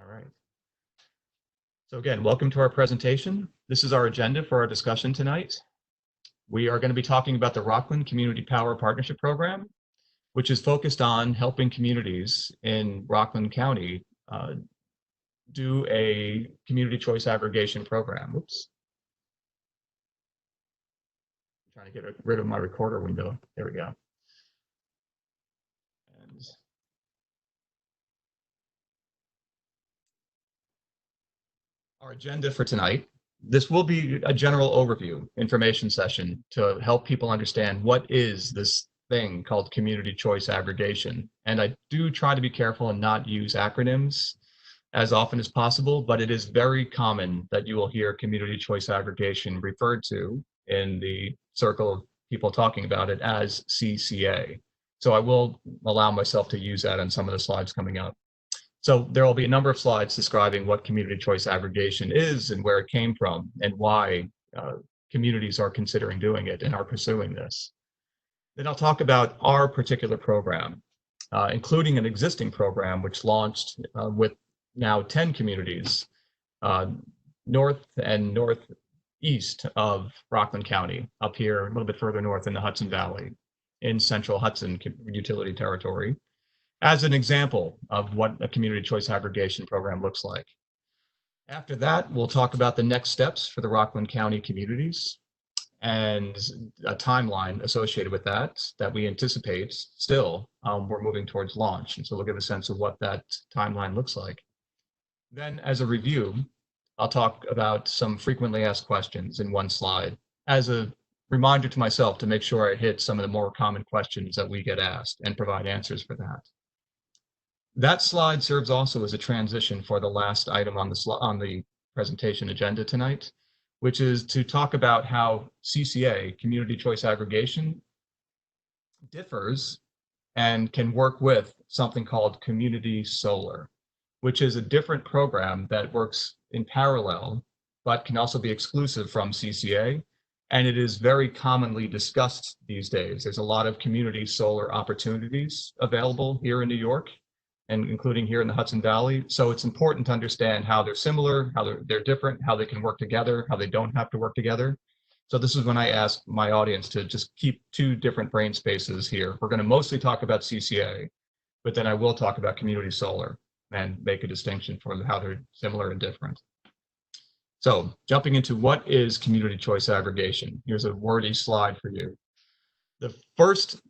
All right. So again, welcome to our presentation. This is our agenda for our discussion tonight. We are going to be talking about the Rockland Community Power Partnership Program, which is focused on helping communities in Rockland County do a community choice aggregation program. Oops. I'm trying to get rid of my recorder window. There we go. And our agenda for tonight, this will be a general overview information session to help people understand what is this thing called community choice aggregation. And I do try to be careful and not use acronyms as often as possible, but it is very common that you will hear community choice aggregation referred to in the circle of people talking about it as CCA. So I will allow myself to use that on some of the slides coming up. So there will be a number of slides describing what community choice aggregation is and where it came from and why communities are considering doing it and are pursuing this. Then I'll talk about our particular program, including an existing program which launched with now 10 communities north and northeast of Rockland County, up here a little bit further north in the Hudson Valley, in central Hudson utility territory, as an example of what a community choice aggregation program looks like. After that, we'll talk about the next steps for the Rockland County communities and a timeline associated with that we anticipate still we're moving towards launch. And so we'll give a sense of what that timeline looks like. Then as a review, I'll talk about some frequently asked questions in one slide as a reminder to myself to make sure I hit some of the more common questions that we get asked and provide answers for that. That slide serves also as a transition for the last item on the presentation agenda tonight, which is to talk about how CCA, community choice aggregation, differs and can work with something called community solar, which is a different program that works in parallel, but can also be exclusive from CCA. And it is very commonly discussed these days. There's a lot of community solar opportunities available here in New York, and including here in the Hudson Valley. So it's important to understand how they're similar, how they're different, how they can work together, how they don't have to work together. So this is when I ask my audience to just keep two different brain spaces here. We're going to mostly talk about CCA, but then I will talk about community solar and make a distinction for how they're similar and different. So jumping into what is community choice aggregation. Here's a wordy slide for you. The first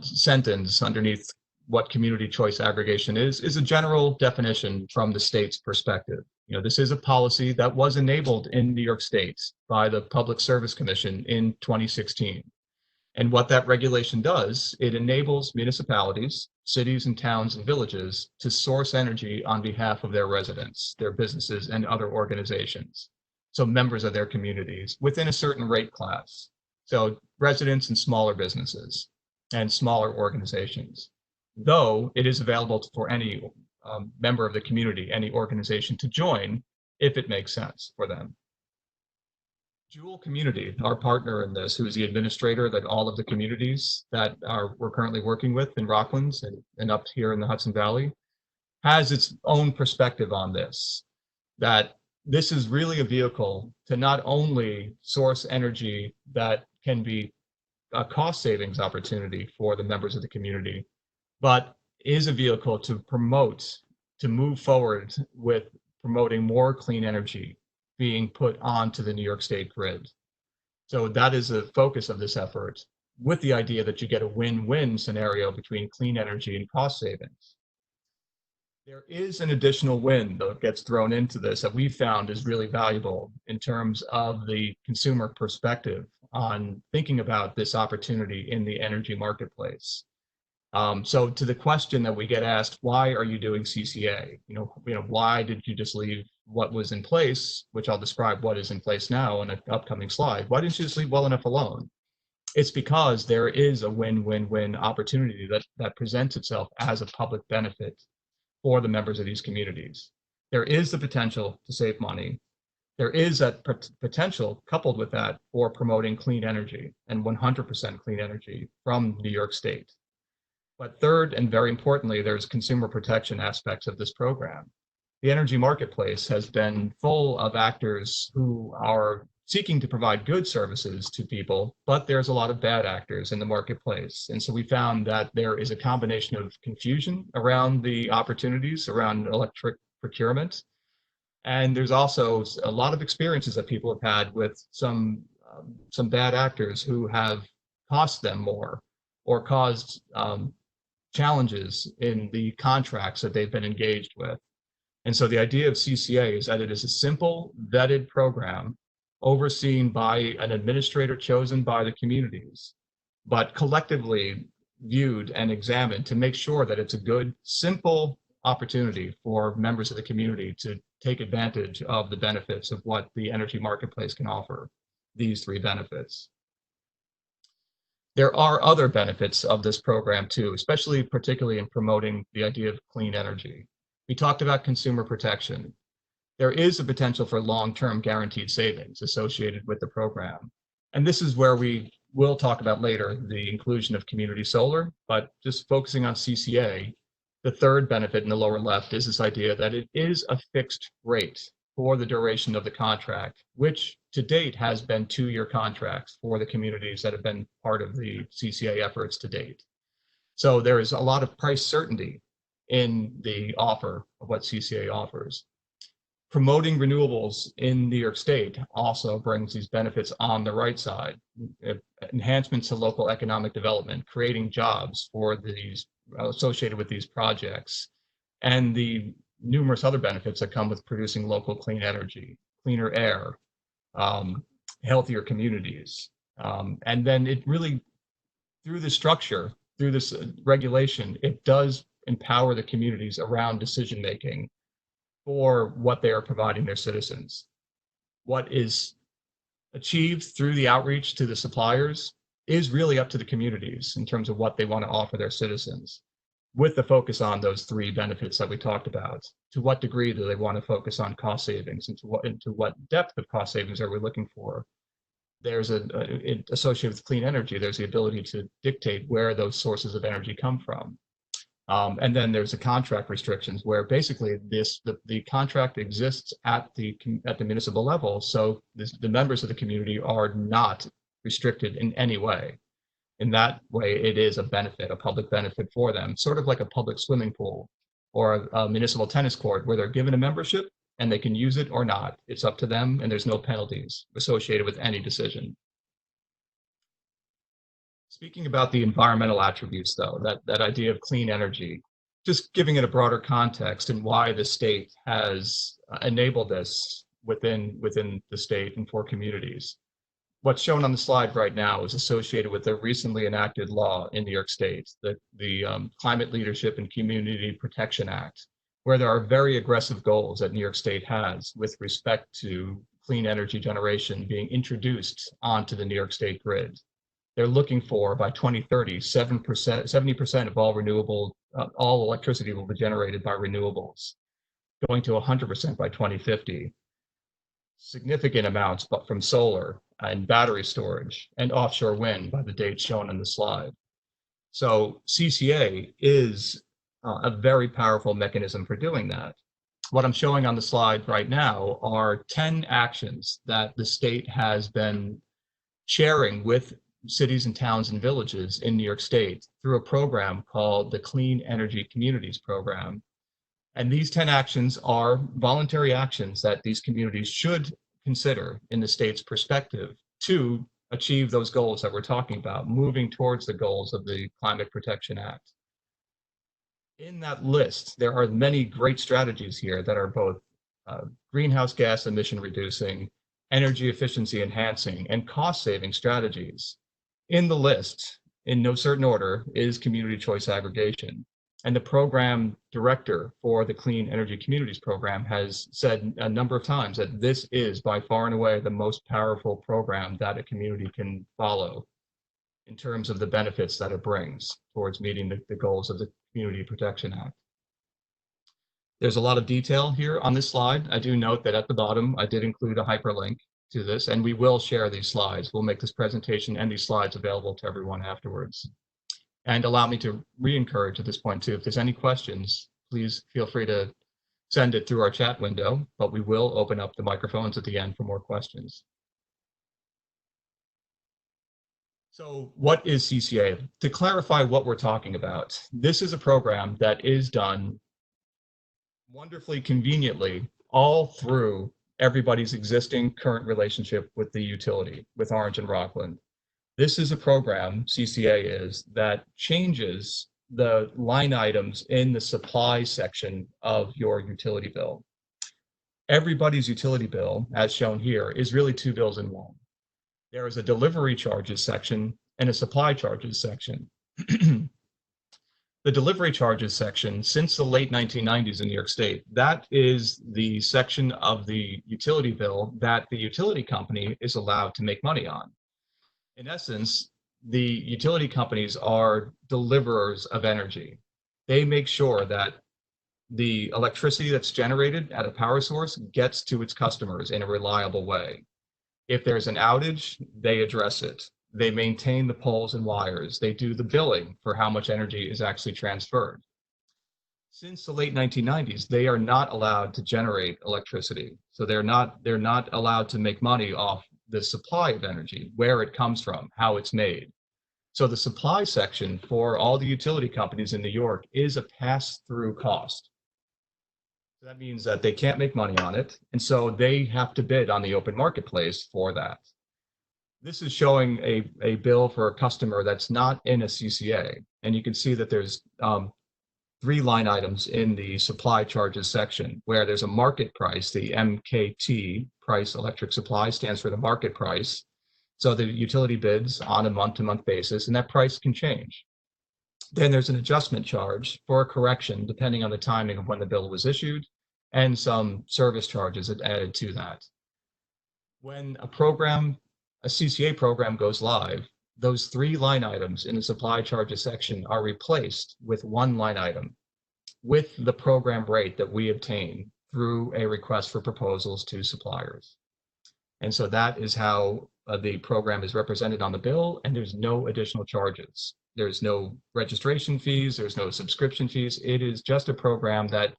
sentence underneath what community choice aggregation is a general definition from the state's perspective. You know, this is a policy that was enabled in New York State by the Public Service Commission in 2016. And what that regulation does, it enables municipalities, cities and towns and villages to source energy on behalf of their residents, their businesses and other organizations. So members of their communities within a certain rate class. So residents and smaller businesses and smaller organizations. Though it is available for any member of the community, any organization to join if it makes sense for them. Jewel Community, our partner in this, who is the administrator that all of the communities that we're currently working with in Rockland and up here in the Hudson Valley, has its own perspective on this, that this is really a vehicle to not only source energy that can be a cost savings opportunity for the members of the community, but is a vehicle to promote, to move forward with promoting more clean energy being put onto the New York State grid. So that is a focus of this effort, with the idea that you get a win-win scenario between clean energy and cost savings. There is an additional win that gets thrown into this that we found is really valuable in terms of the consumer perspective on thinking about this opportunity in the energy marketplace. So to the question that we get asked, why are you doing CCA? You know, why did you just leave what was in place, which I'll describe what is in place now in an upcoming slide. Why didn't you just leave well enough alone? It's because there is a win-win-win opportunity that presents itself as a public benefit for the members of these communities. There is the potential to save money. There is that potential coupled with that for promoting clean energy and 100% clean energy from New York State. But third, and very importantly, there's consumer protection aspects of this program. the energy marketplace has been full of actors who are seeking to provide good services to people, but there's a lot of bad actors in the marketplace. And so we found that there is a combination of confusion around the opportunities around electric procurement. And there's also a lot of experiences that people have had with some bad actors who have cost them more or caused challenges in the contracts that they've been engaged with. And so the idea of CCA is that it is a simple, vetted program overseen by an administrator chosen by the communities, but collectively viewed and examined to make sure that it's a good, simple opportunity for members of the community to take advantage of the benefits of what the energy marketplace can offer, these three benefits. There are other benefits of this program too, especially particularly in promoting the idea of clean energy. We talked about consumer protection. There is a potential for long-term guaranteed savings associated with the program. And this is where we will talk about later the inclusion of community solar, but just focusing on CCA, the third benefit in the lower left is this idea that it is a fixed rate for the duration of the contract, which to date has been 2-year contracts for the communities that have been part of the CCA efforts to date. So there is a lot of price certainty in the offer of what CCA offers. Promoting renewables in New York State also brings these benefits on the right side. Enhancements to local economic development, creating jobs for these associated with these projects, and the numerous other benefits that come with producing local clean energy, cleaner air, healthier communities. And then it really, through the structure, through this regulation, it does empower the communities around decision-making for what they are providing their citizens. What is achieved through the outreach to the suppliers is really up to the communities in terms of what they want to offer their citizens, with the focus on those three benefits that we talked about. To what degree do they want to focus on cost savings, and to what depth of cost savings are we looking for? There's associated with clean energy, there's the ability to dictate where those sources of energy come from. And then there's the contract restrictions where basically the contract exists at the municipal level, so the members of the community are not restricted in any way. In that way, it is a benefit, a public benefit for them, sort of like a public swimming pool or a municipal tennis court where they're given a membership and they can use it or not. It's up to them, and there's no penalties associated with any decision. Speaking about the environmental attributes, though, that idea of clean energy, just giving it a broader context and why the state has enabled this within the state and for communities. What's shown on the slide right now is associated with the recently enacted law in New York State, the Climate Leadership and Community Protection Act, where there are very aggressive goals that New York State has with respect to clean energy generation being introduced onto the New York State grid. They're looking for, by 2030, 70% of all electricity will be generated by renewables, going to 100% by 2050. Significant amounts but from solar and battery storage and offshore wind by the dates shown on the slide. So CCA is a very powerful mechanism for doing that. What I'm showing on the slide right now are 10 actions that the state has been sharing with cities and towns and villages in New York State through a program called the Clean Energy Communities Program. And these 10 actions are voluntary actions that these communities should consider in the state's perspective to achieve those goals that we're talking about, moving towards the goals of the Climate Protection Act. In that list, there are many great strategies here that are both greenhouse gas emission reducing, energy efficiency enhancing, and cost saving strategies. In the list, in no certain order, is community choice aggregation. And the program director for the Clean Energy Communities Program has said a number of times that this is by far and away the most powerful program that a community can follow in terms of the benefits that it brings towards meeting the goals of the Community Protection Act. There's a lot of detail here on this slide. I do note that at the bottom, I did include a hyperlink to this, and we will share these slides. We'll make this presentation and these slides available to everyone afterwards. And allow me to re-encourage at this point too, if there's any questions, please feel free to send it through our chat window, but we will open up the microphones at the end for more questions. So what is CCA? To clarify what we're talking about, this is a program that is done wonderfully conveniently all through everybody's existing current relationship with the utility, with Orange and Rockland. This is a program, CCA is, that changes the line items in the supply section of your utility bill. Everybody's utility bill, as shown here, is really two bills in one. There is a delivery charges section and a supply charges section. The delivery charges section, since the late 1990s in New York State, that is the section of the utility bill that the utility company is allowed to make money on. In essence, the utility companies are deliverers of energy. They make sure that the electricity that's generated at a power source gets to its customers in a reliable way. If there's an outage, they address it. They maintain the poles and wires. They do the billing for how much energy is actually transferred. Since the late 1990s, they are not allowed to generate electricity. So they're not allowed to make money off the supply of energy, where it comes from, how it's made. So the supply section for all the utility companies in New York is a pass-through cost. So that means that they can't make money on it, and so they have to bid on the open marketplace for that. This is showing a bill for a customer that's not in a CCA, and you can see that there's 3 line items in the supply charges section where there's a market price. The MKT, price electric supply, stands for the market price. So the utility bids on a month-to-month basis, and that price can change. Then there's an adjustment charge for a correction depending on the timing of when the bill was issued, and some service charges added to that. When a CCA program goes live, those 3 line items in the supply charges section are replaced with 1 line item with the program rate that we obtain through a request for proposals to suppliers. And so that is how the program is represented on the bill, and there's no additional charges. There's no registration fees, there's no subscription fees. It is just a program that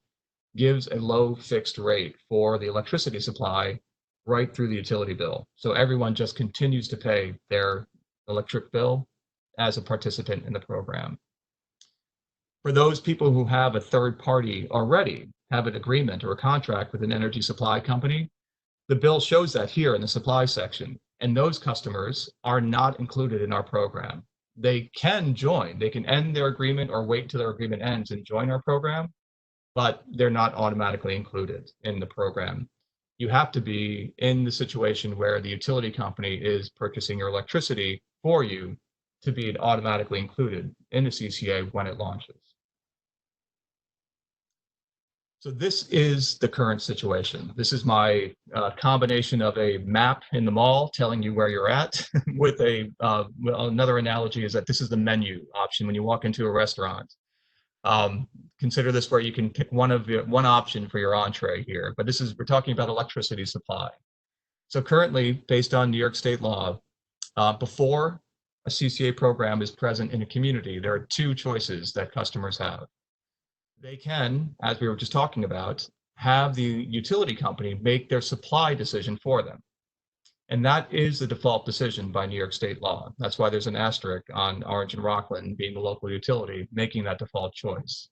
gives a low fixed rate for the electricity supply right through the utility bill. So everyone just continues to pay their electric bill as a participant in the program. For those people who have a third party already, have an agreement or a contract with an energy supply company, the bill shows that here in the supply section, and those customers are not included in our program. They can join, they can end their agreement or wait till their agreement ends and join our program, but they're not automatically included in the program. You have to be in the situation where the utility company is purchasing your electricity for you to be automatically included in the CCA when it launches. So this is the current situation. This is my combination of a map in the mall telling you where you're at with another analogy is that this is the menu option when you walk into a restaurant. Consider this where you can pick one option for your entree here, but we're talking about electricity supply. So currently, based on New York State law, before a CCA program is present in a community, there are 2 choices that customers have. They can, as we were just talking about, have the utility company make their supply decision for them. And that is the default decision by New York State law. That's why there's an asterisk on Orange and Rockland being the local utility, making that default choice.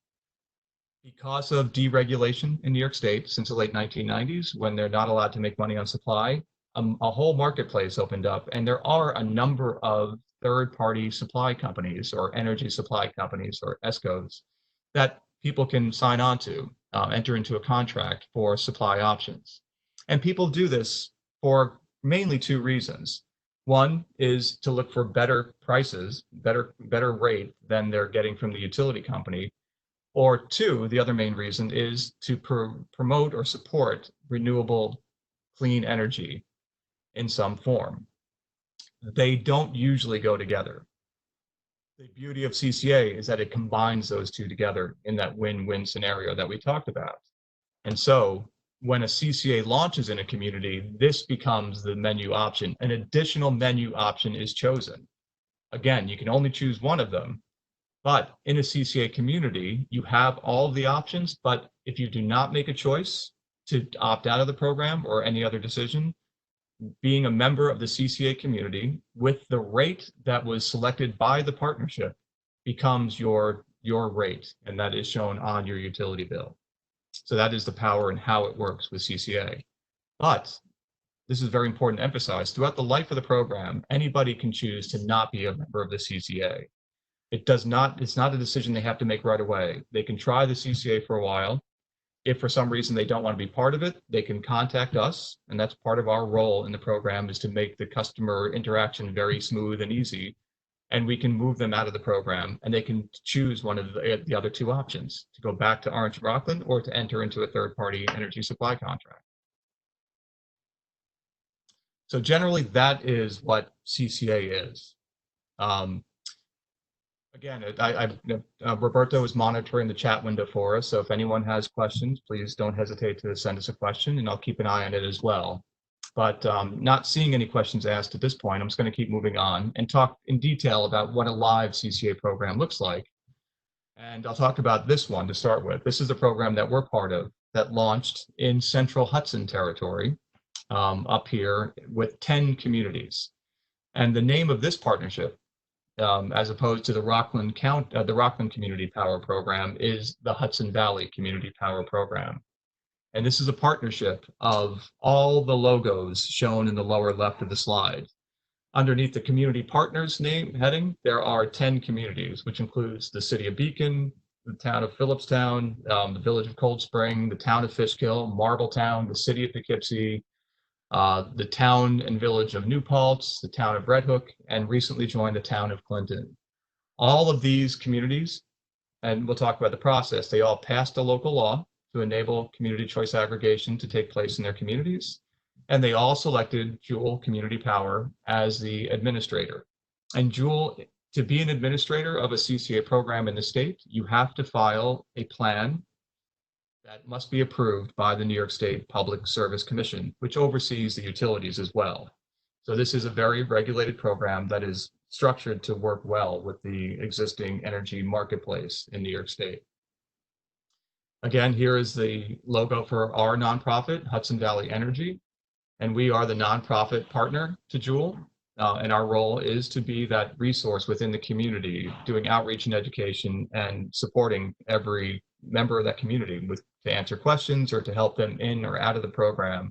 Because of deregulation in New York State since the late 1990s, when they're not allowed to make money on supply, a whole marketplace opened up, and there are a number of third-party supply companies or energy supply companies or ESCOs that people can sign on to, enter into a contract for supply options. And people do this for mainly 2 reasons. One is to look for better prices, better rate than they're getting from the utility company. Or 2, the other main reason is to promote or support renewable clean energy in some form. They don't usually go together. The beauty of CCA is that it combines those 2 together in that win-win scenario that we talked about. And so when a CCA launches in a community, this becomes the menu option. An additional menu option is chosen. Again, you can only choose one of them, But in a CCA community, you have all of the options, but if you do not make a choice to opt out of the program or any other decision, being a member of the CCA community with the rate that was selected by the partnership becomes your rate, and that is shown on your utility bill. So that is the power and how it works with CCA. But this is very important to emphasize, throughout the life of the program, anybody can choose to not be a member of the CCA. It's not a decision they have to make right away. They can try the CCA for a while. If for some reason they don't want to be part of it, they can contact us, and that's part of our role in the program, is to make the customer interaction very smooth and easy, and we can move them out of the program, and they can choose one of the other two options, to go back to Orange and Rockland or to enter into a third-party energy supply contract. So generally, that is what CCA is. Again, Roberto is monitoring the chat window for us, so if anyone has questions, please don't hesitate to send us a question, and I'll keep an eye on it as well. But not seeing any questions asked at this point, I'm just going to keep moving on and talk in detail about what a live CCA program looks like. And I'll talk about this one to start with. This is a program that we're part of that launched in central Hudson territory up here with 10 communities. And the name of this partnership, as opposed to the Rockland Community Power Program, is the Hudson Valley Community Power Program. And this is a partnership of all the logos shown in the lower left of the slide. Underneath the community partners name heading, there are 10 communities, which includes the city of Beacon, the town of Phillipstown, the village of Cold Spring, the town of Fishkill, Marbletown, the city of Poughkeepsie, the town and village of New Paltz, the town of Red Hook, and recently joined the town of Clinton. All of these communities, and we'll talk about the process, they all passed a local law to enable community choice aggregation to take place in their communities, and they all selected Joule Community Power as the administrator. And Joule, to be an administrator of a CCA program in the state, you have to file a plan that must be approved by the New York State Public Service Commission, which oversees the utilities as well. So this is a very regulated program that is structured to work well with the existing energy marketplace in New York State. Again, here is the logo for our nonprofit, Hudson Valley Energy, and we are the nonprofit partner to Joule, and our role is to be that resource within the community, doing outreach and education and supporting every member of that community to answer questions or to help them in or out of the program,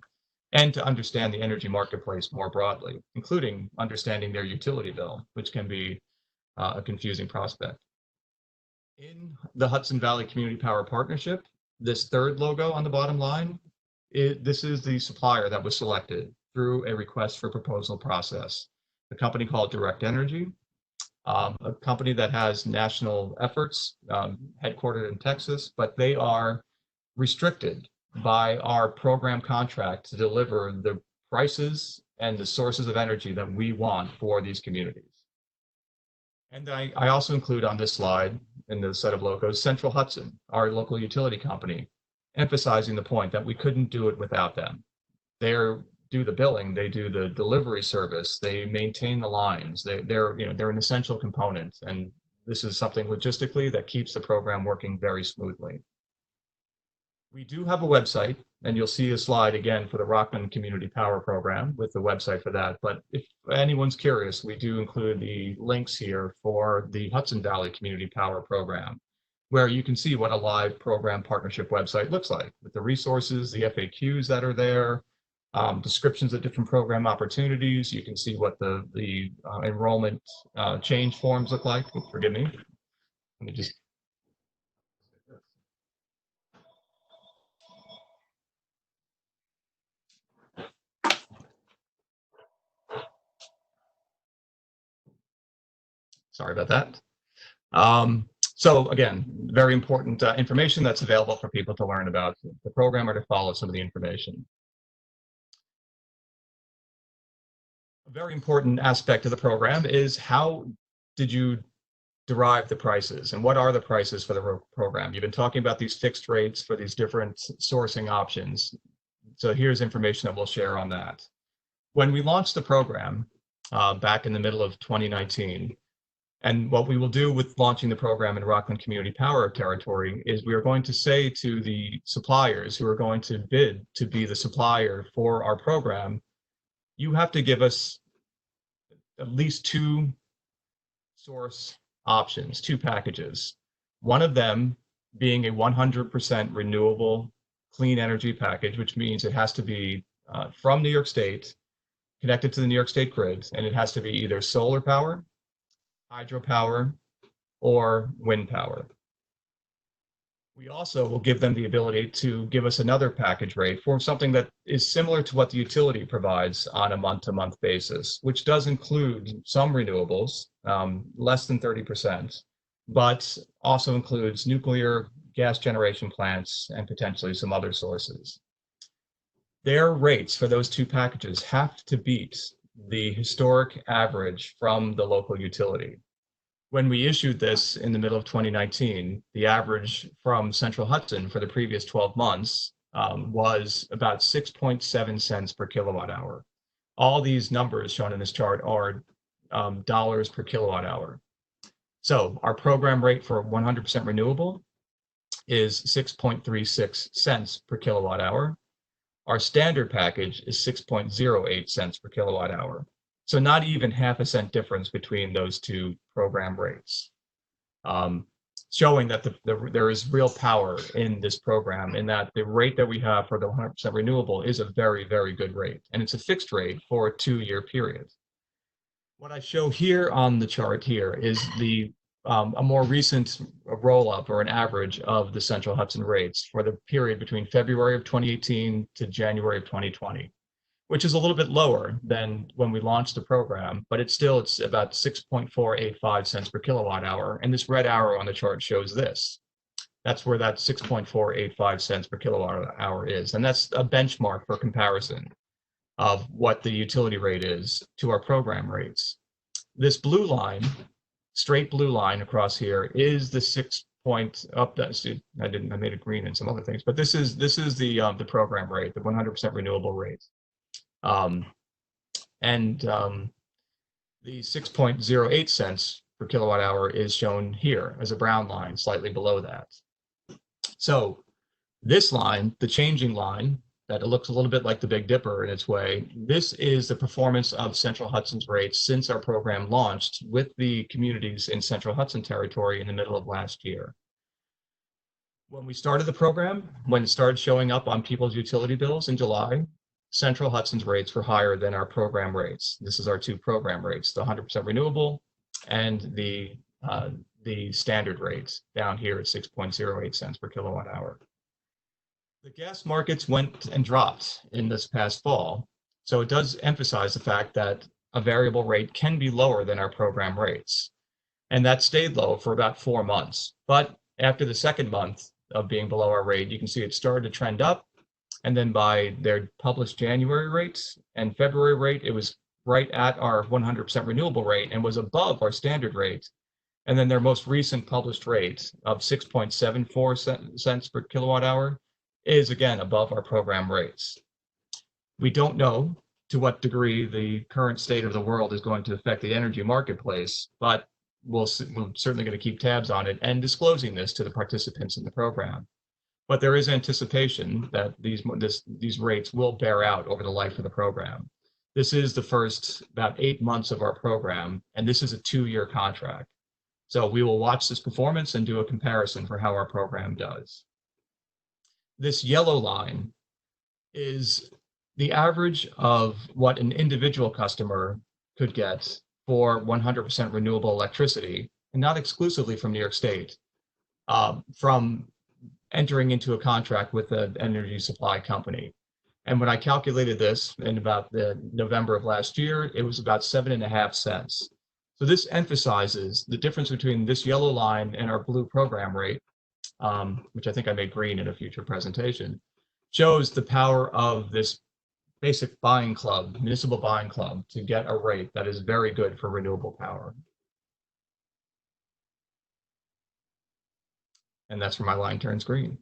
and to understand the energy marketplace more broadly, including understanding their utility bill, which can be a confusing prospect. In the Hudson Valley Community Power Partnership, this third logo on the bottom line, this is the supplier that was selected through a request for proposal process. A company called Direct Energy, a company that has national efforts, headquartered in Texas, but they are restricted by our program contract to deliver the prices and the sources of energy that we want for these communities. And I also include on this slide, in the set of logos, Central Hudson, our local utility company, emphasizing the point that we couldn't do it without them. They do the billing, they do the delivery service, they maintain the lines, they're an essential component, and this is something logistically that keeps the program working very smoothly. We do have a website, and you'll see a slide again for the Rockland Community Power Program with the website for that. But if anyone's curious, we do include the links here for the Hudson Valley Community Power Program, where you can see what a live program partnership website looks like, with the resources, the FAQs that are there, descriptions of different program opportunities. You can see what the enrollment change forms look like. Forgive me. Let me just. Sorry about that. So again, very important information that's available for people to learn about the program or to follow some of the information. A very important aspect of the program is how did you derive the prices, and what are the prices for the program? You've been talking about these fixed rates for these different sourcing options. So here's information that we'll share on that. When we launched the program back in the middle of 2019, And what we will do with launching the program in Rockland Community Power territory is we are going to say to the suppliers who are going to bid to be the supplier for our program, you have to give us at least two source options, two packages. One of them being a 100% renewable clean energy package, which means it has to be from New York State, connected to the New York State grid, and it has to be either solar power, hydropower, or wind power. We also will give them the ability to give us another package rate for something that is similar to what the utility provides on a month-to-month basis, which does include some renewables, less than 30%, but also includes nuclear, gas generation plants, and potentially some other sources. Their rates for those two packages have to beat the historic average from the local utility. When we issued this in the middle of 2019, the average from Central Hudson for the previous 12 months was about 6.7 cents per kilowatt hour. All these numbers shown in this chart are dollars per kilowatt hour. So our program rate for 100% renewable is 6.36 cents per kilowatt hour. Our standard package is 6.08 cents per kilowatt hour. So not even half a cent difference between those two program rates, showing that there is real power in this program, in that the rate that we have for the 100% renewable is a very, very good rate. And it's a fixed rate for a 2-year period. What I show here on the chart here is a more recent roll-up or an average of the Central Hudson rates for the period between February of 2018 to January of 2020. Which is a little bit lower than when we launched the program, but it's about 6.485 cents per kilowatt hour. And this red arrow on the chart shows this. That's where that 6.485 cents per kilowatt hour is. And that's a benchmark for comparison of what the utility rate is to our program rates. This blue line, straight blue line across here, is the 6 point up. I made it green and some other things, but this is the program rate, the 100% renewable rate. The 6.08 cents per kilowatt hour is shown here as a brown line, slightly below that. So this line, the changing line, that it looks a little bit like the Big Dipper in its way, this is the performance of Central Hudson's rates since our program launched with the communities in Central Hudson territory in the middle of last year. When we started the program, when it started showing up on people's utility bills in July, Central Hudson's rates were higher than our program rates. This is our two program rates, the 100% renewable and the standard rates down here at 6.08 cents per kilowatt hour. The gas markets went and dropped in this past fall, so it does emphasize the fact that a variable rate can be lower than our program rates. And that stayed low for about 4 months. But after the second month of being below our rate, you can see it started to trend up. And then by their published January rates and February rate, it was right at our 100% renewable rate and was above our standard rate. And then their most recent published rate of 6.74 cents per kilowatt hour is again above our program rates. We don't know to what degree the current state of the world is going to affect the energy marketplace, but we're certainly going to keep tabs on it and disclosing this to the participants in the program. But there is anticipation that these rates will bear out over the life of the program. This is the first about 8 months of our program, and this is a 2-year contract. So we will watch this performance and do a comparison for how our program does. This yellow line is the average of what an individual customer could get for 100% renewable electricity, and not exclusively from New York State, from entering into a contract with an energy supply company. And when I calculated this in about the November of last year, it was about 7.5 cents. So this emphasizes the difference between this yellow line and our blue program rate, which I think I made green in a future presentation, shows the power of this basic buying club, municipal buying club, to get a rate that is very good for renewable power. And that's where my line turns green.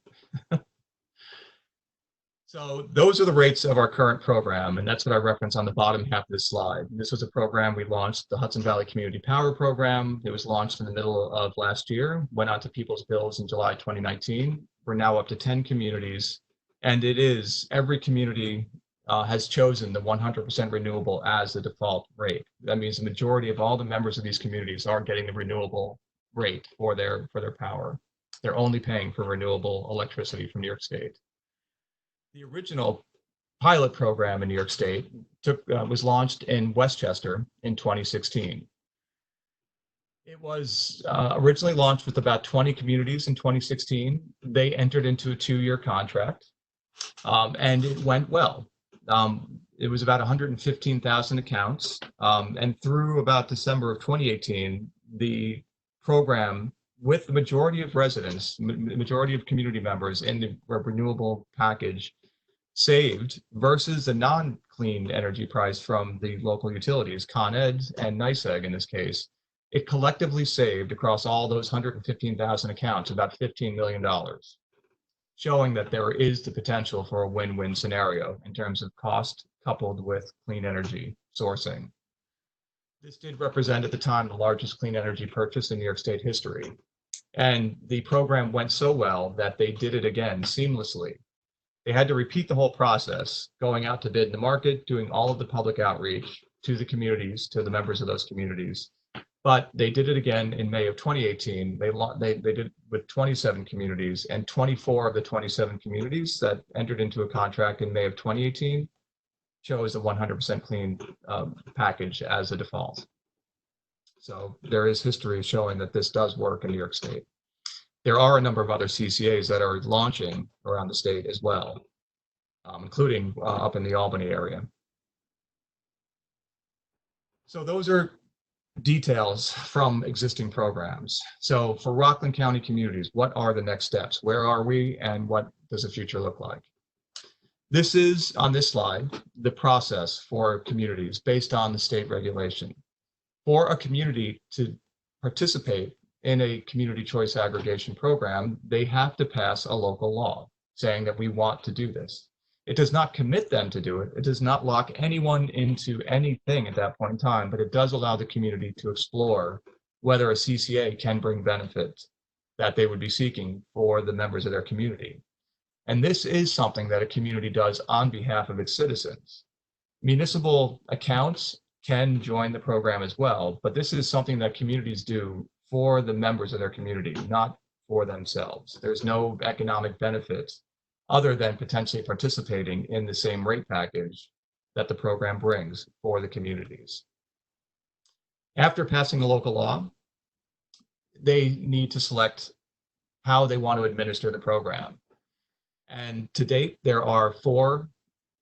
So those are the rates of our current program, and that's what I reference on the bottom half of this slide. This was a program we launched, the Hudson Valley Community Power Program. It was launched in the middle of last year, went on to people's bills in July 2019. We're now up to 10 communities, and it is every community has chosen the 100% renewable as the default rate. That means the majority of all the members of these communities are getting the renewable rate for their power. They're only paying for renewable electricity from New York State. The original pilot program in New York State was launched in Westchester in 2016. It was originally launched with about 20 communities in 2016. They entered into a 2-year contract, and it went well. It was about 115,000 accounts, and through about December of 2018, the program, with the majority of residents, majority of community members in the renewable package, saved versus the non-clean energy price from the local utilities, Con Ed and NYSEG in this case, it collectively saved across all those 115,000 accounts about $15 million, showing that there is the potential for a win-win scenario in terms of cost coupled with clean energy sourcing. This did represent at the time the largest clean energy purchase in New York State history. And the program went so well that they did it again seamlessly. They had to repeat the whole process, going out to bid in the market, doing all of the public outreach to the communities, to the members of those communities. But they did it again in May of 2018. They did it with 27 communities, and 24 of the 27 communities that entered into a contract in May of 2018 chose a 100% clean package as a default. So there is history showing that this does work in New York State. There are a number of other CCAs that are launching around the state as well, including up in the Albany area. So those are details from existing programs. So for Rockland County communities, what are the next steps? Where are we, and what does the future look like? This is, on this slide, the process for communities based on the state regulation. For a community to participate in a community choice aggregation program, they have to pass a local law saying that we want to do this. It does not commit them to do it. It does not lock anyone into anything at that point in time, but it does allow the community to explore whether a CCA can bring benefit that they would be seeking for the members of their community. And this is something that a community does on behalf of its citizens. Municipal accounts can join the program as well, but this is something that communities do for the members of their community, not for themselves. There's no economic benefit other than potentially participating in the same rate package that the program brings for the communities. After passing the local law, they need to select how they want to administer the program. And to date, there are 4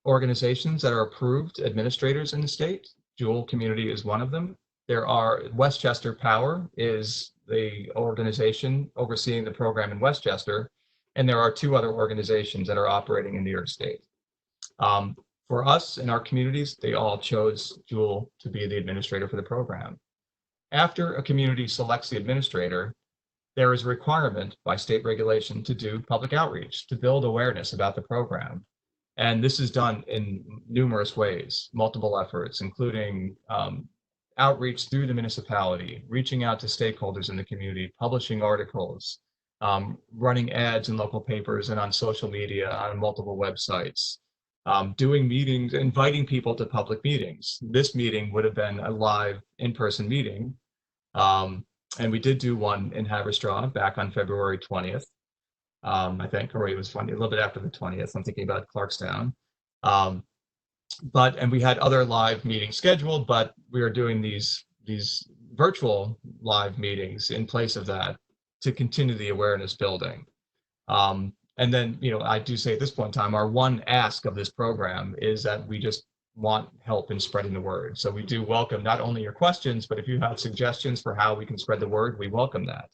organizations that are approved administrators in the state. Jewel Community is one of them. There are Westchester Power is the organization overseeing the program in Westchester, and there are 2 other organizations that are operating in New York State. For us in our communities, they all chose Jewel to be the administrator for the program. After a community selects the administrator, there is a requirement by state regulation to do public outreach, to build awareness about the program. And this is done in numerous ways, multiple efforts, including outreach through the municipality, reaching out to stakeholders in the community, publishing articles, running ads in local papers and on social media, on multiple websites, doing meetings, inviting people to public meetings. This meeting would have been a live in-person meeting. And we did do one in Haverstraw back on February 20th. I think, or it was funny, a little bit after the 20th. I'm thinking about Clarkstown. And we had other live meetings scheduled, but we are doing these virtual live meetings in place of that to continue the awareness building. And then, I do say at this point in time, our one ask of this program is that we just want help in spreading the word. So we do welcome not only your questions, but if you have suggestions for how we can spread the word, we welcome that.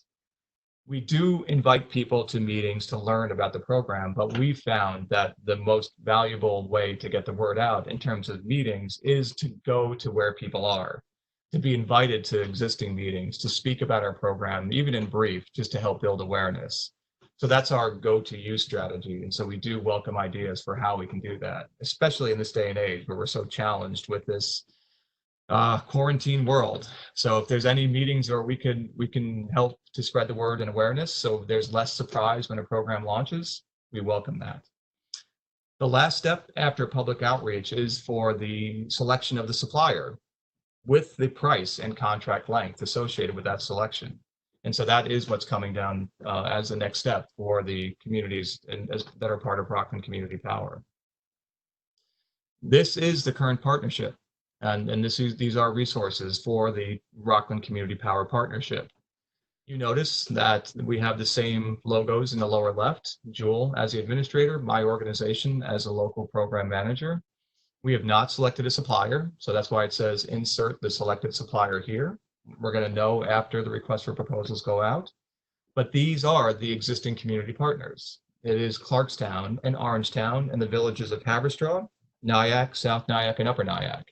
We do invite people to meetings to learn about the program, but we found that the most valuable way to get the word out in terms of meetings is to go to where people are, to be invited to existing meetings, to speak about our program, even in brief, just to help build awareness. So that's our go-to-use strategy. And so we do welcome ideas for how we can do that, especially in this day and age where we're so challenged with this quarantine world. So if there's any meetings where we can help to spread the word and awareness, so there's less surprise when a program launches, we welcome that. The last step after public outreach is for the selection of the supplier with the price and contract length associated with that selection. And so that is what's coming down as the next step for the communities that are part of Rockland Community Power. This is the current partnership, and these are resources for the Rockland Community Power Partnership. You notice that we have the same logos in the lower left, Jewel as the administrator, my organization as a local program manager. We have not selected a supplier, so that's why it says insert the selected supplier here. We're going to know after the request for proposals go out. But these are the existing community partners. It is Clarkstown and Orangetown and the villages of Haverstraw, Nyack, South Nyack, and Upper Nyack.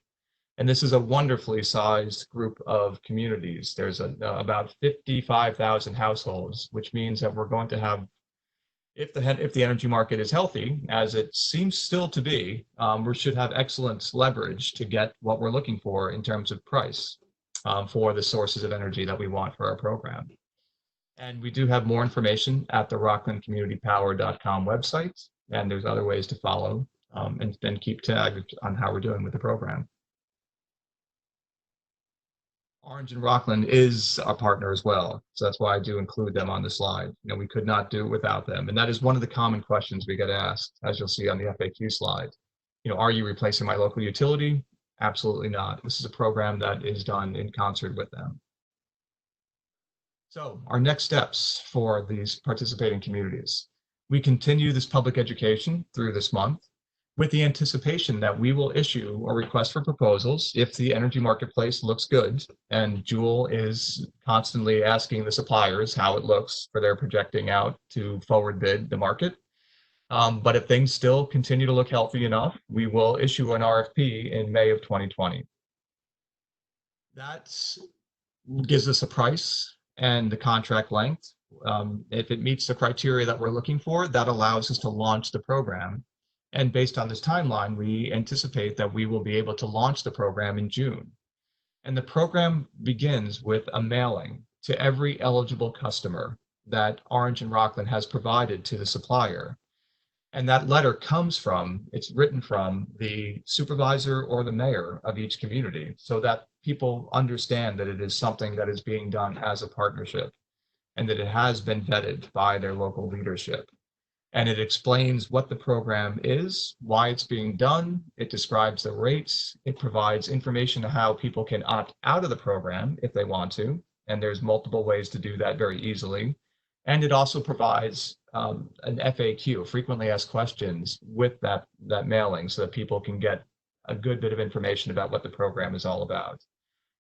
And this is a wonderfully sized group of communities. There's about 55,000 households, which means that we're going to have, if the energy market is healthy, as it seems still to be, we should have excellent leverage to get what we're looking for in terms of price for the sources of energy that we want for our program. And we do have more information at the rocklandcommunitypower.com website, and there's other ways to follow and then keep tagged on how we're doing with the program. Orange and Rockland is a partner as well, so that's why I do include them on the slide. You know, we could not do it without them, and that is one of the common questions we get asked, as you'll see on the FAQ slide. You know, are you replacing my local utility? Absolutely not. This is a program that is done in concert with them. So our next steps for these participating communities. We continue this public education through this month, with the anticipation that we will issue a request for proposals if the energy marketplace looks good, and Jewel is constantly asking the suppliers how it looks for their projecting out to forward bid the market. But if things still continue to look healthy enough, we will issue an RFP in May of 2020. That gives us a price and the contract length. If it meets the criteria that we're looking for, that allows us to launch the program. And based on this timeline, we anticipate that we will be able to launch the program in June. And the program begins with a mailing to every eligible customer that Orange and Rockland has provided to the supplier. And that letter comes from, it's written from the supervisor or the mayor of each community, so that people understand that it is something that is being done as a partnership and that it has been vetted by their local leadership. And it explains what the program is, why it's being done. It describes the rates. It provides information on how people can opt out of the program if they want to. And there's multiple ways to do that very easily. And it also provides an FAQ, frequently asked questions, with that mailing so that people can get a good bit of information about what the program is all about.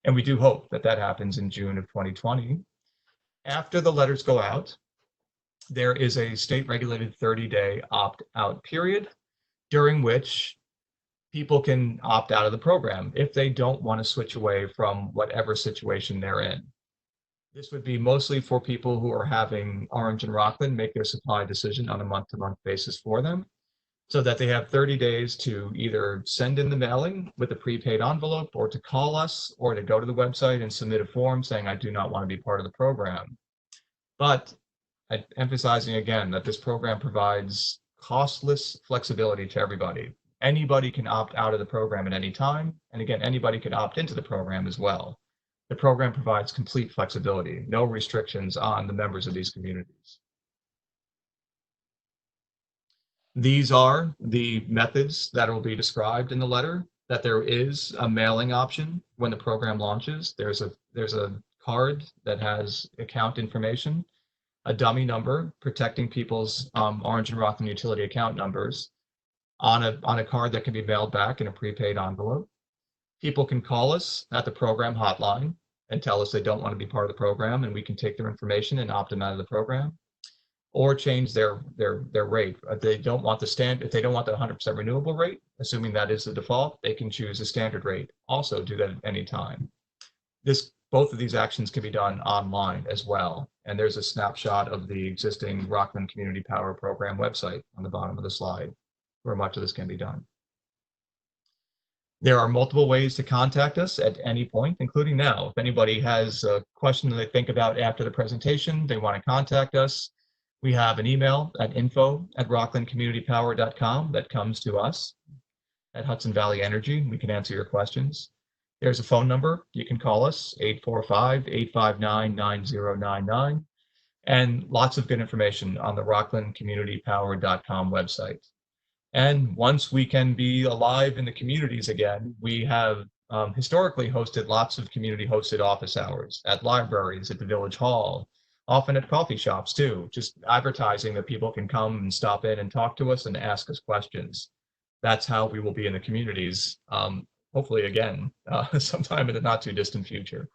And we do hope that that happens in June of 2020. After the letters go out, there is a state-regulated 30-day opt-out period during which people can opt out of the program if they don't want to switch away from whatever situation they're in. This would be mostly for people who are having Orange and Rockland make their supply decision on a month-to-month basis for them, so that they have 30 days to either send in the mailing with a prepaid envelope, or to call us, or to go to the website and submit a form saying, I do not want to be part of the program. But emphasizing again that this program provides costless flexibility to everybody. Anybody can opt out of the program at any time. And again, anybody can opt into the program as well. The program provides complete flexibility, no restrictions on the members of these communities. These are the methods that will be described in the letter, that there is a mailing option when the program launches. There's a card that has account information, a dummy number protecting people's Orange and Rockland utility account numbers on a card that can be mailed back in a prepaid envelope. People can call us at the program hotline and tell us they don't want to be part of the program, and we can take their information and opt them out of the program, or change their rate. If they don't want the 100% renewable rate, assuming that is the default, they can choose a standard rate. Also do that at any time. This both of these actions can be done online as well. And there's a snapshot of the existing Rockland Community Power Program website on the bottom of the slide, where much of this can be done. There are multiple ways to contact us at any point, including now. If anybody has a question that they think about after the presentation, they want to contact us, we have an email at info@rocklandcommunitypower.com that comes to us at Hudson Valley Energy. We can answer your questions. There's a phone number. You can call us, 845-859-9099, and lots of good information on the rocklandcommunitypower.com website. And once we can be alive in the communities again, we have historically hosted lots of community-hosted office hours at libraries, at the Village Hall, often at coffee shops too, just advertising that people can come and stop in and talk to us and ask us questions. That's how we will be in the communities, hopefully again, sometime in the not too distant future.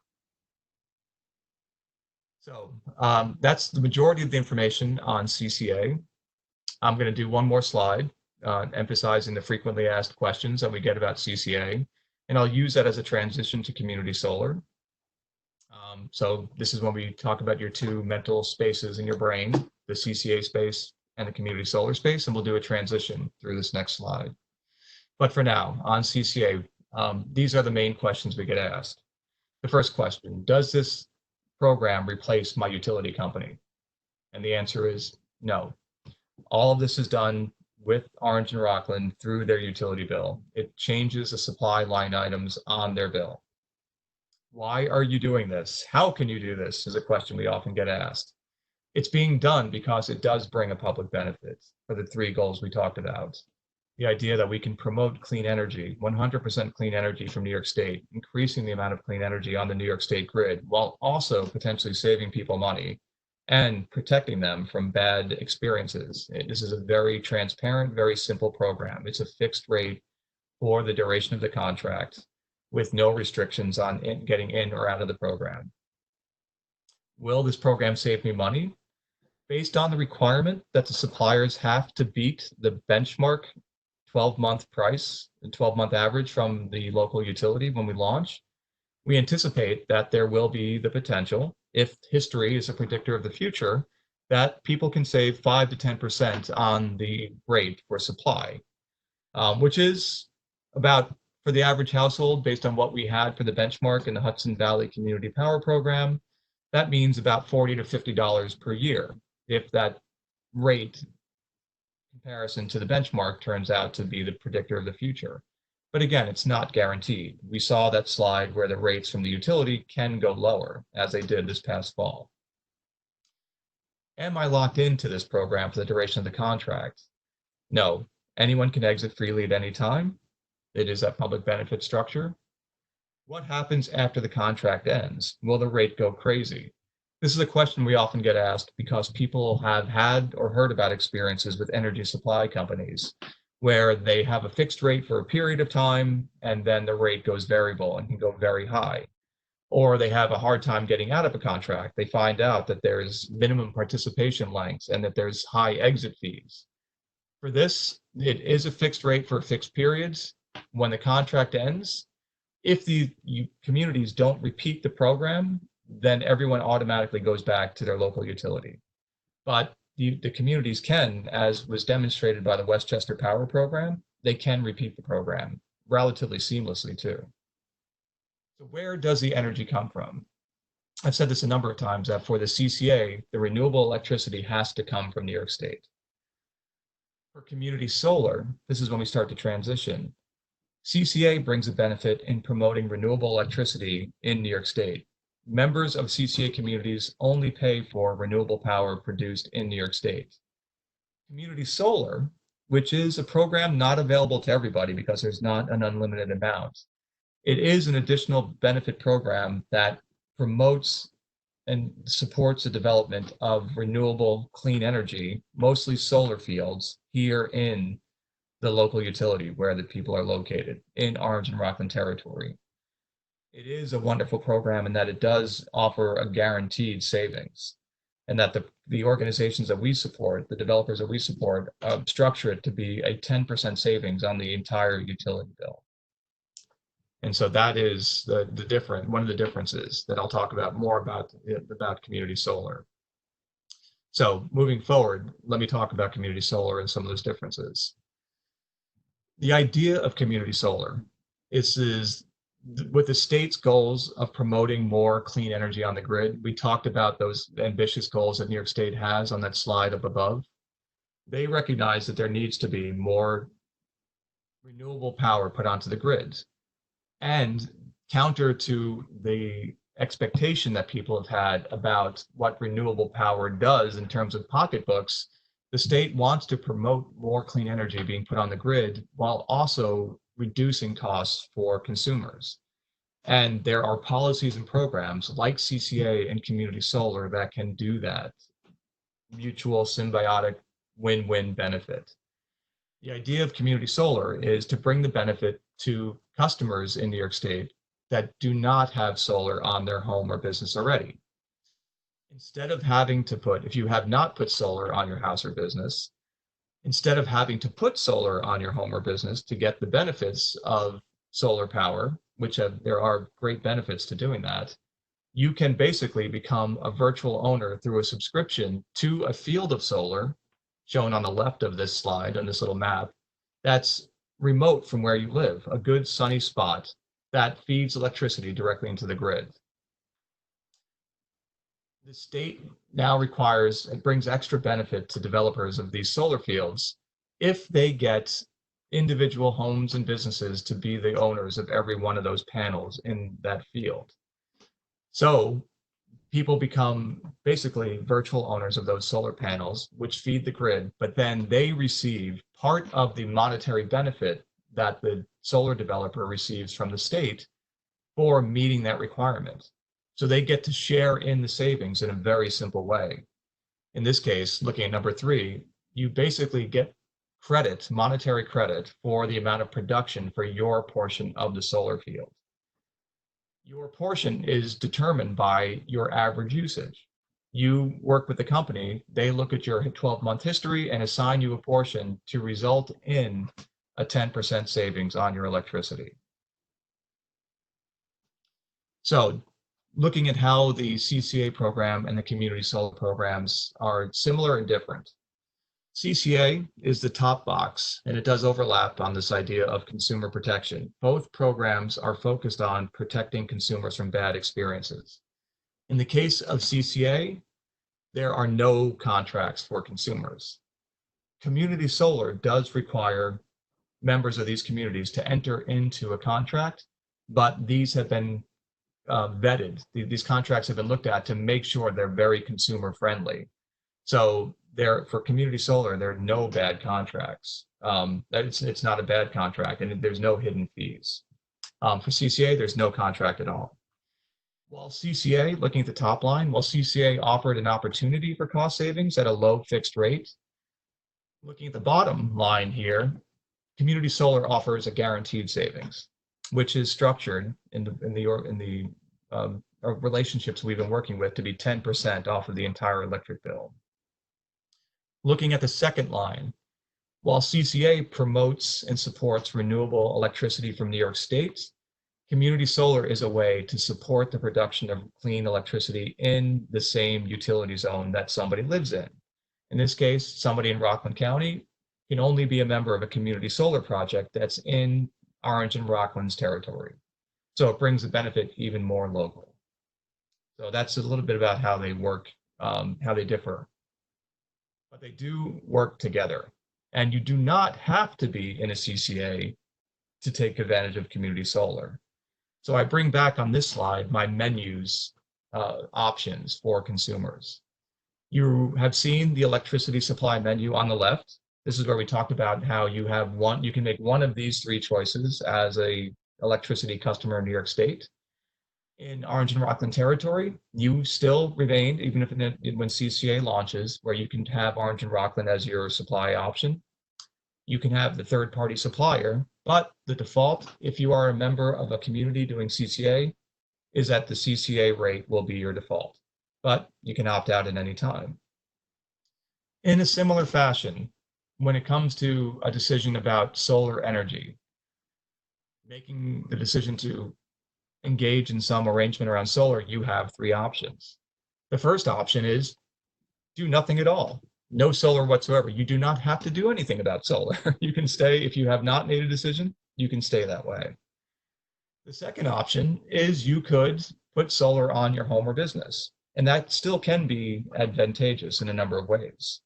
So that's the majority of the information on CCA. I'm going to do one more slide, emphasizing the frequently asked questions that we get about CCA, and I'll use that as a transition to community solar. So this is when we talk about your two mental spaces in your brain, the CCA space and the community solar space, and we'll do a transition through this next slide. But for now, on CCA, these are the main questions we get asked. The first question, does this program replace my utility company? And the answer is no. All of this is done with Orange and Rockland through their utility bill. It changes the supply line items on their bill. Why are you doing this? How can you do this is a question we often get asked. It's being done because it does bring a public benefit for the three goals we talked about. The idea that we can promote clean energy, 100% clean energy from New York State, increasing the amount of clean energy on the New York State grid, while also potentially saving people money and protecting them from bad experiences. This is a very transparent, very simple program. It's a fixed rate for the duration of the contract with no restrictions on getting in or out of the program. Will this program save me money? Based on the requirement that the suppliers have to beat the benchmark 12-month price, the 12-month average from the local utility when we launch, we anticipate that there will be the potential, if history is a predictor of the future, that people can save 5 to 10% on the rate for supply, which is about, for the average household, based on what we had for the benchmark in the Hudson Valley Community Power Program, that means about $40 to $50 per year if that rate comparison to the benchmark turns out to be the predictor of the future. But again, it's not guaranteed. We saw that slide where the rates from the utility can go lower, as they did this past fall. Am I locked into this program for the duration of the contract? No. Anyone can exit freely at any time. It is a public benefit structure. What happens after the contract ends? Will the rate go crazy? This is a question we often get asked because people have had or heard about experiences with energy supply companies where they have a fixed rate for a period of time and then the rate goes variable and can go very high. Or they have a hard time getting out of a contract. They find out that there's minimum participation lengths and that there's high exit fees. For this, it is a fixed rate for fixed periods. When the contract ends, if the communities don't repeat the program, then everyone automatically goes back to their local utility. But the communities can, as was demonstrated by the Westchester Power Program, they can repeat the program relatively seamlessly too. So where does the energy come from? I've said this a number of times that for the CCA, the renewable electricity has to come from New York State. For community solar, this is when we start to transition. CCA brings a benefit in promoting renewable electricity in New York State. Members of CCA communities only pay for renewable power produced in New York State. Community solar, which is a program not available to everybody because there's not an unlimited amount, it is an additional benefit program that promotes and supports the development of renewable clean energy, mostly solar fields, here in the local utility where the people are located in Orange and Rockland territory. It is a wonderful program in that it does offer a guaranteed savings, and that the organizations that we support, the developers that we support, structure it to be a 10% savings on the entire utility bill. And so that is one of the differences that I'll talk about more about community solar. So moving forward, let me talk about community solar and some of those differences. The idea of community solar is with the state's goals of promoting more clean energy on the grid. We talked about those ambitious goals that New York State has on that slide up above. They recognize that there needs to be more renewable power put onto the grid. And counter to the expectation that people have had about what renewable power does in terms of pocketbooks, the state wants to promote more clean energy being put on the grid while also reducing costs for consumers. And there are policies and programs like CCA and community solar that can do that. Mutual, symbiotic, win-win benefit. The idea of community solar is to bring the benefit to customers in New York State that do not have solar on their home or business already. Instead of having to put, if you have not put solar on your house or business, instead of having to put solar on your home or business to get the benefits of solar power, there are great benefits to doing that, you can basically become a virtual owner through a subscription to a field of solar shown on the left of this slide on this little map that's remote from where you live, a good sunny spot that feeds electricity directly into the grid. The state now it brings extra benefit to developers of these solar fields if they get individual homes and businesses to be the owners of every one of those panels in that field. So people become basically virtual owners of those solar panels, which feed the grid, but then they receive part of the monetary benefit that the solar developer receives from the state for meeting that requirement. So they get to share in the savings in a very simple way. In this case, looking at number 3, you basically get credit, monetary credit, for the amount of production for your portion of the solar field. Your portion is determined by your average usage. You work with the company, they look at your 12-month history and assign you a portion to result in a 10% savings on your electricity. So looking at how the CCA program and the community solar programs are similar and different. CCA is the top box, and it does overlap on this idea of consumer protection. Both programs are focused on protecting consumers from bad experiences. In the case of CCA, there are no contracts for consumers. Community solar does require members of these communities to enter into a contract, but these have been vetted. These contracts have been looked at to make sure they're very consumer friendly. So for community solar, there are no bad contracts. It's not a bad contract, and there's no hidden fees. For CCA, there's no contract at all. While CCA, looking at the top line, while CCA offered an opportunity for cost savings at a low fixed rate, looking at the bottom line here, community solar offers a guaranteed savings, which is structured in the relationships we've been working with to be 10% off of the entire electric bill. Looking at the second line, while CCA promotes and supports renewable electricity from New York State, community solar is a way to support the production of clean electricity in the same utility zone that somebody lives in. In this case, somebody in Rockland County can only be a member of a community solar project that's in Orange and Rockland's territory. So it brings the benefit even more local. So that's a little bit about how they work, how they differ. But they do work together. And you do not have to be in a CCA to take advantage of community solar. So I bring back on this slide my menus options for consumers. You have seen the electricity supply menu on the left. This is where we talked about how you can make one of these 3 choices as a electricity customer in New York State. In Orange and Rockland territory, you still remain, even if when CCA launches, where you can have Orange and Rockland as your supply option. You can have the third-party supplier, but the default, if you are a member of a community doing CCA, is that the CCA rate will be your default, but you can opt out at any time. In a similar fashion, when it comes to a decision about solar energy, making the decision to engage in some arrangement around solar, you have three options. The first option is do nothing at all. No solar whatsoever. You do not have to do anything about solar. You can stay, if you have not made a decision, you can stay that way. The second option is you could put solar on your home or business, and that still can be advantageous in a number of ways.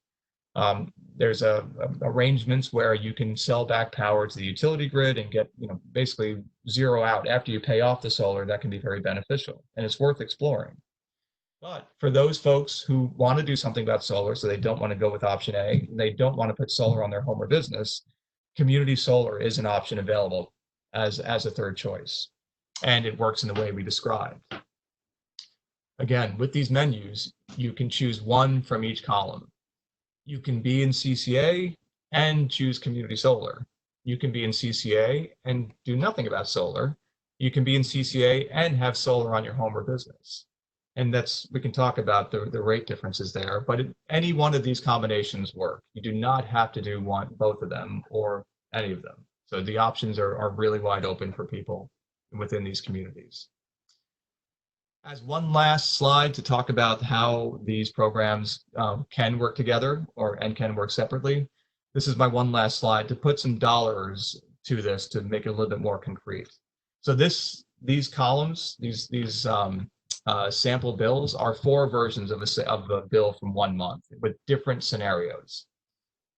There's arrangements where you can sell back power to the utility grid and get, basically zero out after you pay off the solar. That can be very beneficial, and it's worth exploring. But for those folks who want to do something about solar, so they don't want to go with option A, and they don't want to put solar on their home or business, community solar is an option available as a third choice. And it works in the way we described. Again, with these menus, you can choose one from each column. You can be in CCA and choose community solar. You can be in CCA and do nothing about solar. You can be in CCA and have solar on your home or business. And we can talk about the rate differences there, but any one of these combinations work. You do not have to do both of them or any of them. So the options are really wide open for people within these communities. As one last slide to talk about how these programs can work together and can work separately, this is my one last slide to put some dollars to this to make it a little bit more concrete. So these columns, these sample bills are 4 versions of a bill from 1 month with different scenarios.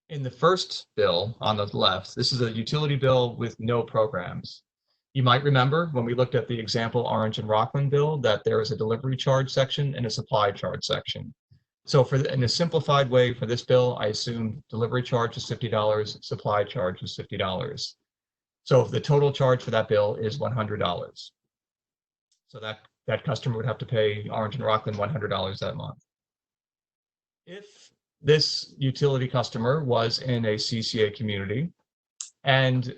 In the first bill on the left, this is a utility bill with no programs. You might remember when we looked at the example Orange and Rockland bill that there is a delivery charge section and a supply charge section. So in a simplified way for this bill, I assume delivery charge is $50, supply charge is $50. So the total charge for that bill is $100. So that customer would have to pay Orange and Rockland $100 that month. If this utility customer was in a CCA community and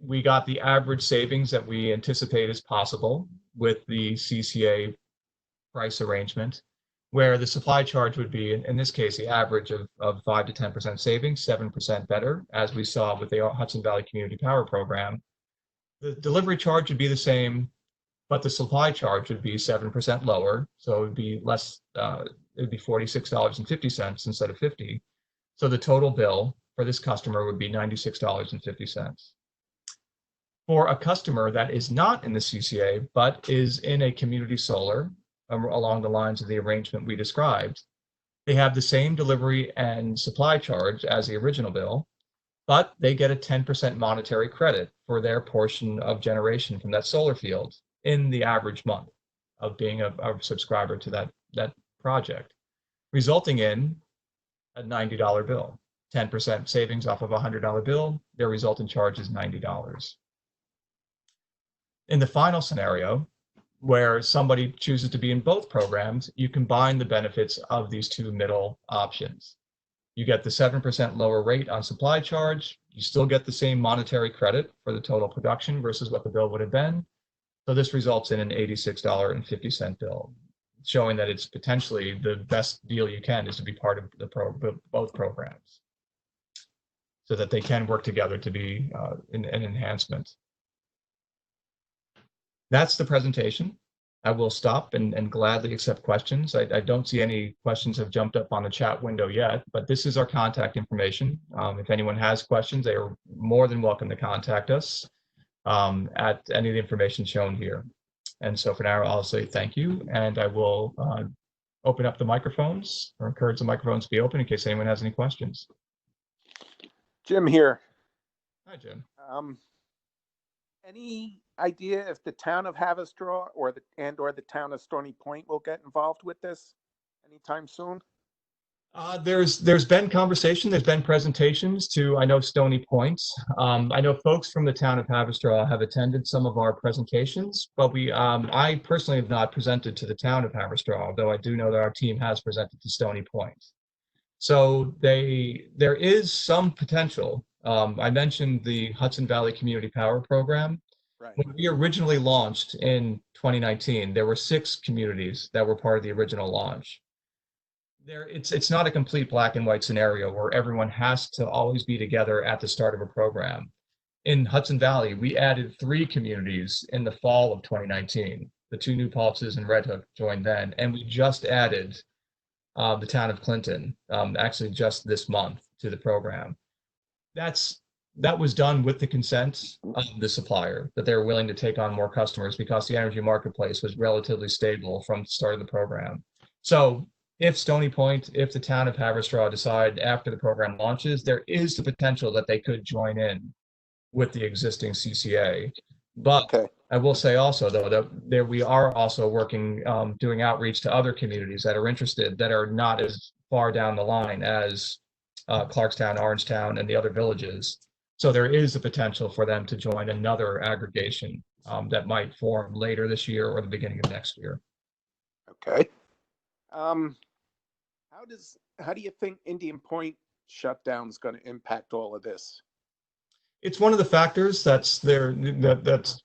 we got the average savings that we anticipate is possible with the CCA price arrangement, where the supply charge would be, in this case, the average of 5 to 10% savings, 7% better, as we saw with the Hudson Valley Community Power Program. The delivery charge would be the same, but the supply charge would be 7% lower, so it would be less. It would be $46.50 instead of $50. So the total bill for this customer would be $96.50. For a customer that is not in the CCA, but is in a community solar along the lines of the arrangement we described, they have the same delivery and supply charge as the original bill, but they get a 10% monetary credit for their portion of generation from that solar field in the average month of being a subscriber to that project, resulting in a $90 bill. 10% savings off of a $100 bill, their resultant charge is $90. In the final scenario, where somebody chooses to be in both programs, you combine the benefits of these two middle options. You get the 7% lower rate on supply charge, you still get the same monetary credit for the total production versus what the bill would have been. So this results in an $86.50 bill, showing that it's potentially the best deal you can is to be part of both programs so that they can work together to be an enhancement. That's the presentation. I will stop and gladly accept questions. I don't see any questions have jumped up on the chat window yet, but this is our contact information. If anyone has questions, they are more than welcome to contact us at any of the information shown here. And so for now, I'll say thank you, and I will open up the microphones or encourage the microphones to be open in case anyone has any questions. Jim here. Hi, Jim. Any idea if the town of Haverstraw or the town of Stony Point will get involved with this anytime soon? There's been conversation, there's been presentations to, I know, Stony Point. I know folks from the town of Haverstraw have attended some of our presentations, but I personally have not presented to the town of Haverstraw, although I do know that our team has presented to Stony Point. So there is some potential. I mentioned the Hudson Valley Community Power Program. Right. When we originally launched in 2019, there were 6 communities that were part of the original launch. It's not a complete black and white scenario where everyone has to always be together at the start of a program. in Hudson Valley, we added 3 communities in the fall of 2019. The 2 new pulses and Red Hook joined then, and we just added the town of Clinton, actually just this month to the program. That was done with the consent of the supplier, that they were willing to take on more customers because the energy marketplace was relatively stable from the start of the program. So if Stony Point, if the town of Haverstraw decide after the program launches, there is the potential that they could join in with the existing CCA. But Okay. I will say also, though, that there we are also working, doing outreach to other communities that are interested, that are not as far down the line as Clarkstown, Orangetown, and the other villages. So there is a potential for them to join another aggregation that might form later this year or the beginning of next year. Okay. How do you think Indian Point shutdown is going to impact all of this? It's one of the factors that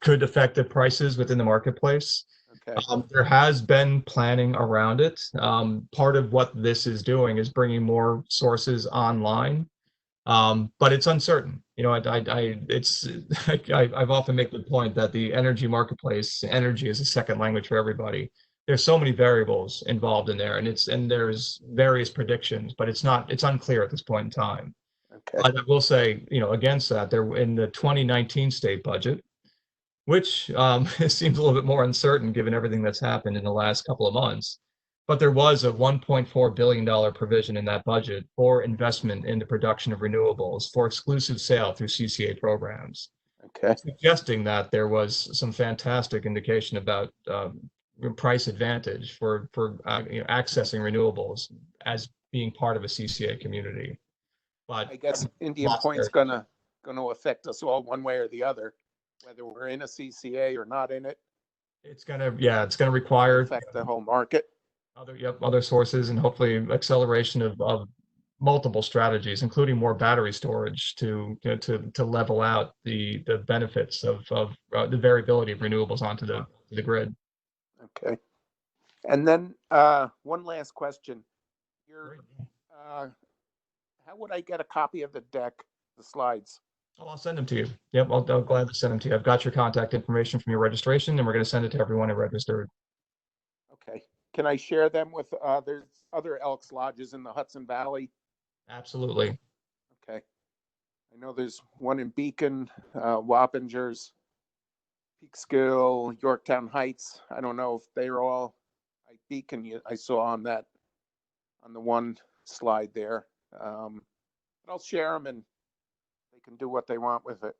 could affect the prices within the marketplace. Okay. There has been planning around it. Part of what this is doing is bringing more sources online, but it's uncertain. You know, I've often made the point that the energy marketplace, energy is a second language for everybody. There's so many variables involved in there, and there's various predictions, but it's unclear at this point in time. Okay. I will say, you know, against that, there in the 2019 state budget, which seems a little bit more uncertain given everything that's happened in the last couple of months. But there was a $1.4 billion provision in that budget for investment in the production of renewables for exclusive sale through CCA programs, Okay. suggesting that there was some fantastic indication about price advantage for accessing renewables as being part of a CCA community. But I guess Indian Point's gonna affect us all one way or the other, whether we're in a CCA or not in it. it's gonna require Affect the whole market. other sources and hopefully acceleration of multiple strategies, including more battery storage to level out the benefits of the variability of renewables onto the grid. Okay. And then one last question. How would I get a copy of the deck, the slides? Oh, I'll send them to you. Yep, I'll gladly send them to you. I've got your contact information from your registration, and we're going to send it to everyone who registered. Okay. Can I share them with there's other Elks Lodges in the Hudson Valley? Absolutely. Okay. I know there's one in Beacon, Wappingers, Peekskill, Yorktown Heights. I don't know if they're all Beacon. I saw on the one slide there. But I'll share them and they can do what they want with it.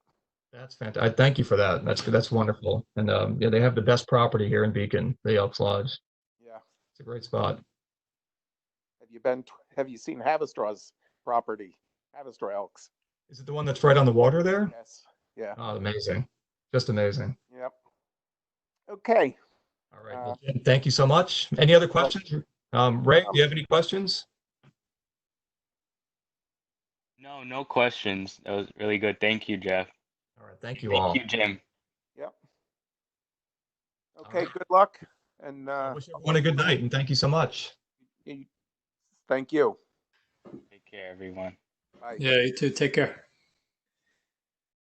That's fantastic. Thank you for that. That's wonderful. And yeah, they have the best property here in Beacon, the Elks Lodge. Yeah. It's a great spot. Have you seen Havestraw's property? Haverstraw Elks. Is it the one that's right on the water there? Yes. Yeah. Oh, amazing. Just amazing. Yep. Okay. All right. Well, Jim, thank you so much. Any other questions? Ray, do you have any questions? No questions. That was really good. Thank you, Jeff. All right. Thank you all. Thank you, Jim. Yep. Okay. Good luck. And I wish everyone a good night, and thank you so much. Thank you. Take care, everyone. Bye. Yeah, you too. Take care.